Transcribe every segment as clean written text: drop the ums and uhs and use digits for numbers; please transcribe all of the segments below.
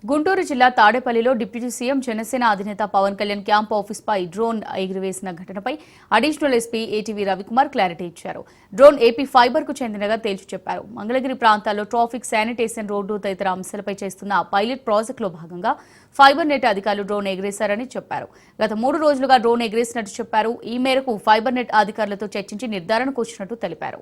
గుంటూరు జిల్లా తాడేపల్లిలో deputy CM Janasena అధినేత పవన్ కళ్యాణ్ క్యాంప్ ఆఫీస్పై డ్రోన్ ఎగురవేసిన ఘటనపై additional SP ATV Ravikumar clarity ఇచ్చారు. డ్రోన్ ఏపీ ఫైబర్ కు చెందినగా తేల్చి చెప్పారు. మంగళగిరి ప్రాంతాల్లో ట్రాఫిక్, శానిటేషన్, రోడ్డు తదితర అంశాలపై చేస్తున్న పైలట్ ప్రాజెక్టులో భాగంగా ఫైబర్ నెట్ అధికారులు డ్రోన్ ఎగిరేశారని చెప్పారు. గత 3 రోజులుగా డ్రోన్ ఎగిరేసినట్టు చెప్పారు. ఈ మేరకు ఫైబర్ నెట్ అధికారులతో చర్చించి నిర్ధారణకు వచ్చినట్టు తెలిపారు.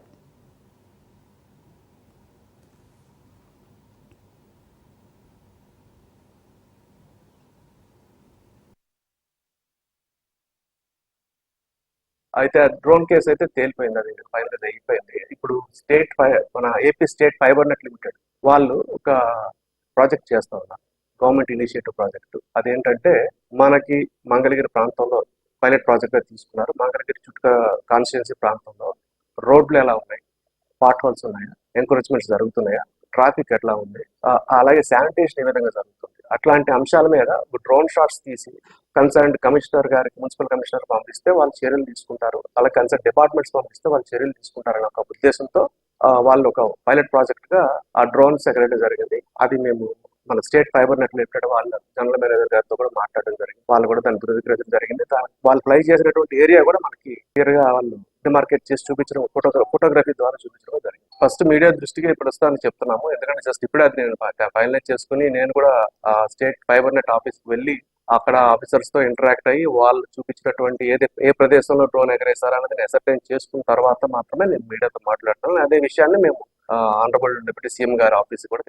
అయితే డ్రోన్ కేసు అయితే తేలిపోయింది, అది ఫైనల్ అయిపోయింది. ఇప్పుడు మన AP state fibre net limited వాళ్ళు ఒక ప్రాజెక్ట్ చేస్తా ఉన్నారు, గవర్నమెంట్ ఇనిషియేటివ్ ప్రాజెక్టు. అదేంటంటే మనకి మంగళగిరి ప్రాంతంలో పైలట్ ప్రాజెక్ట్ గా తీసుకున్నారు. మంగళగిరి చుట్టూ కాన్స్టిట్యున్సీ ప్రాంతంలో రోడ్లు ఎలా ఉన్నాయి, పార్ట్ హోల్స్ ఉన్నాయా, ఎంకరేజ్మెంట్స్ జరుగుతున్నాయా, ట్రాఫిక్ ఎట్లా ఉంది, అలాగే శానిటేషన్ ఏ విధంగా జరుగుతుంది, అట్లాంటి అంశాల మీద డ్రోన్ షాట్స్ తీసి కన్సర్న్ కమిషనర్ గారికి, మున్సిపల్ కమిషనర్ పంపిస్తే వాళ్ళు చర్యలు తీసుకుంటారు, అలాగే కన్సర్న్ డిపార్ట్మెంట్స్ పంపిస్తే వాళ్ళు చర్యలు తీసుకుంటారని ఒక ఉద్దేశంతో వాళ్ళు ఒక పైలట్ ప్రాజెక్ట్ గా ఆ డ్రోన్ సెక్రటరీ జరిగింది. అది మేము మన స్టేట్ ఫైబర్ నెట్ లిమిటెడ్ వాళ్ళ జనరల్ మేనేజర్ గారితో కూడా మాట్లాడడం జరిగింది. వాళ్ళు కూడా దాన్ని ధృవీకరించడం జరిగింది. వాళ్ళు ఫ్లై చేసినటువంటి ఏరియా కూడా మనకి క్లియర్ గా వాళ్ళు డిమార్కెట్ చేసి చూపించడం, ఫోటోగ్రఫీ ద్వారా చూపించడం జరిగింది. ఫస్ట్ మీడియా దృష్టికి ఇప్పుడు వస్తానని చెప్తున్నాము, ఎందుకంటే జస్ట్ ఇప్పుడే అది నేను ఫైనలైజ్ చేసుకుని నేను కూడా స్టేట్ ఫైబర్ నెట్ ఆఫీస్కి వెళ్ళి అక్కడ ఆఫీసర్స్ తో ఇంటరాక్ట్ అయ్యి వాళ్ళు చూపించినటువంటి ఏ ప్రదేశంలో డ్రోన్ ఎగరేసారన్నది అసర్టైన్ చేసుకున్న తర్వాత మాత్రమే నేను మీడియాతో మాట్లాడతాను. అదే విషయాన్ని మేము ఆనరబుల్ డిప్యూటీ సీఎం గారి ఆఫీస్ కూడా